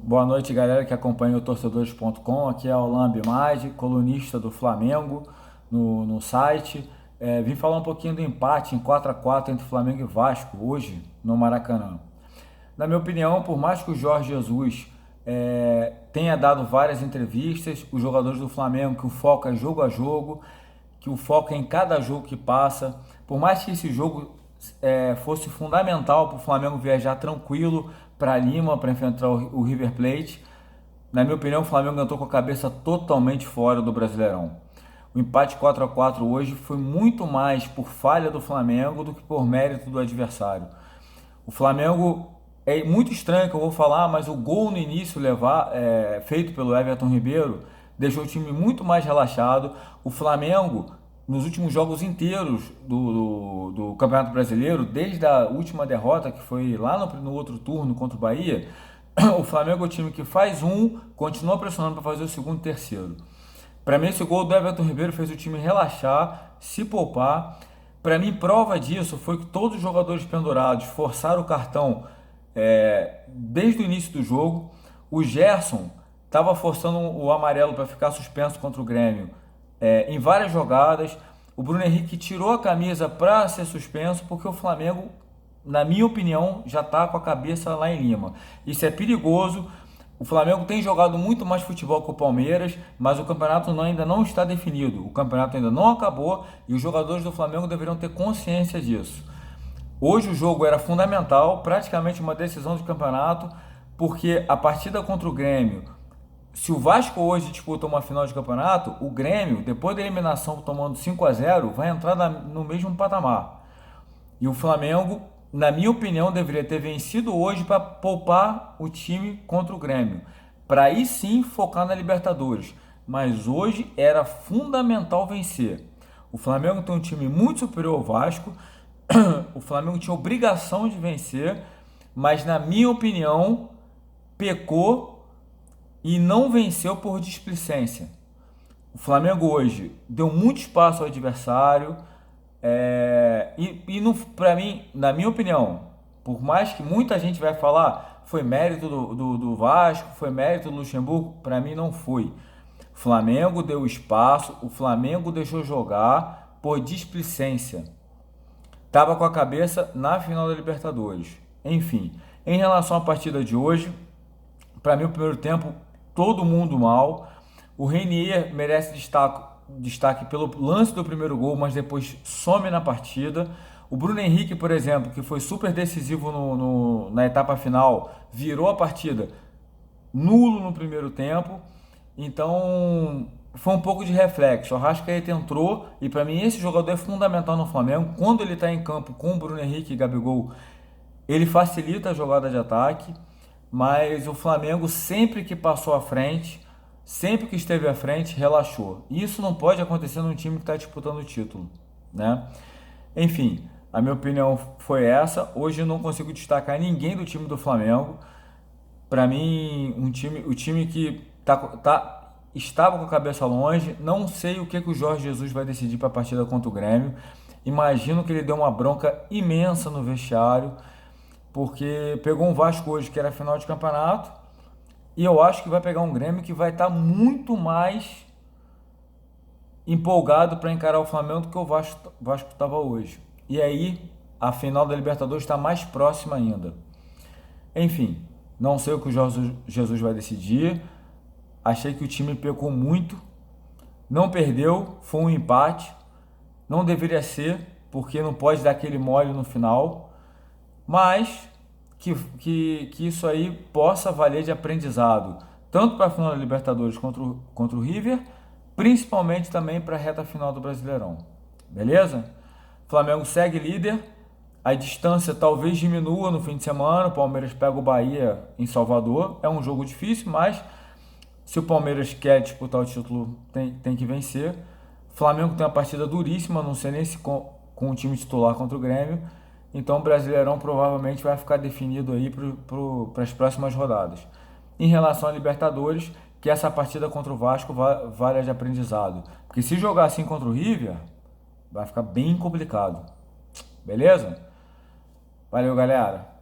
Boa noite, galera que acompanha o Torcedores.com. Aqui é o Lambi Maggi, colunista do Flamengo no site. Vim falar um pouquinho do empate em 4-4 entre Flamengo e Vasco hoje no Maracanã. Na minha opinião, por mais que o Jorge Jesus tenha dado várias entrevistas, os jogadores do Flamengo, que o foco é jogo a jogo, que o foco é em cada jogo que passa, por mais que esse jogo fosse fundamental para o Flamengo viajar tranquilo para Lima para enfrentar o River Plate, na minha opinião, o Flamengo entrou com a cabeça totalmente fora do Brasileirão. O empate 4-4 hoje foi muito mais por falha do Flamengo do que por mérito do adversário. O Flamengo, é muito estranho que eu vou falar, mas o gol no início feito pelo Everton Ribeiro deixou o time muito mais relaxado. O Flamengo, nos últimos jogos inteiros do Campeonato Brasileiro, desde a última derrota, que foi lá no outro turno contra o Bahia, o Flamengo é o time que faz continua pressionando para fazer o segundo e terceiro. Para mim, esse gol do Everton Ribeiro fez o time relaxar, se poupar. Para mim, prova disso foi que todos os jogadores pendurados forçaram o cartão desde o início do jogo. O Gerson estava forçando o amarelo para ficar suspenso contra o Grêmio em várias jogadas. O Bruno Henrique tirou a camisa para ser suspenso porque o Flamengo, na minha opinião, já está com a cabeça lá em Lima. Isso é perigoso. O Flamengo tem jogado muito mais futebol que o Palmeiras, mas o campeonato ainda não está definido. O campeonato ainda não acabou e os jogadores do Flamengo deveriam ter consciência disso. Hoje o jogo era fundamental, praticamente uma decisão de campeonato, porque a partida contra o Grêmio, se o Vasco hoje disputa uma final de campeonato, o Grêmio, depois da eliminação tomando 5-0, vai entrar no mesmo patamar. E o Flamengo, na minha opinião, deveria ter vencido hoje para poupar o time contra o Grêmio, para aí sim focar na Libertadores. Mas hoje era fundamental vencer. O Flamengo tem um time muito superior ao Vasco, o Flamengo tinha obrigação de vencer, mas na minha opinião, pecou e não venceu por displicência. O Flamengo hoje deu muito espaço ao adversário. Para mim, na minha opinião, por mais que muita gente vai falar foi mérito do Vasco, foi mérito do Luxemburgo, para mim não foi. O Flamengo deu espaço, o Flamengo deixou jogar por displicência. Estava com a cabeça na final da Libertadores. Enfim, em relação à partida de hoje, para mim o primeiro tempo, todo mundo mal. O Reinier merece destaque pelo lance do primeiro gol, mas depois some na partida. O Bruno Henrique, por exemplo, que foi super decisivo na etapa final, virou a partida nulo no primeiro tempo. Então foi um pouco de reflexo. O Arrascaeta entrou e para mim esse jogador é fundamental no Flamengo. Quando ele está em campo com o Bruno Henrique e Gabigol, ele facilita a jogada de ataque, mas o Flamengo sempre que passou à frente, sempre que esteve à frente, relaxou. Isso não pode acontecer num time que está disputando o título, né? Enfim, a minha opinião foi essa. Hoje eu não consigo destacar ninguém do time do Flamengo. Para mim, o time que estava com a cabeça longe. Não sei o que o Jorge Jesus vai decidir para a partida contra o Grêmio. Imagino que ele deu uma bronca imensa no vestiário, porque pegou um Vasco hoje que era final de campeonato, e eu acho que vai pegar um Grêmio que vai estar muito mais empolgado para encarar o Flamengo do que o Vasco estava hoje. E aí a final da Libertadores está mais próxima ainda. Enfim, não sei o que o Jorge Jesus vai decidir. Achei que o time pecou muito. Não perdeu, foi um empate. Não deveria ser, porque não pode dar aquele mole no final. Mas que isso aí possa valer de aprendizado, tanto para a final da Libertadores contra o River, principalmente também para a reta final do Brasileirão. Beleza? Flamengo segue líder, a distância talvez diminua no fim de semana, o Palmeiras pega o Bahia em Salvador, é um jogo difícil, mas se o Palmeiras quer disputar o título, tem que vencer. O Flamengo tem uma partida duríssima, não sei nem se com o time titular contra o Grêmio. Então o Brasileirão provavelmente vai ficar definido aí para as próximas rodadas. Em relação à Libertadores, que essa partida contra o Vasco vale de aprendizado. Porque se jogar assim contra o River, vai ficar bem complicado. Beleza? Valeu, galera!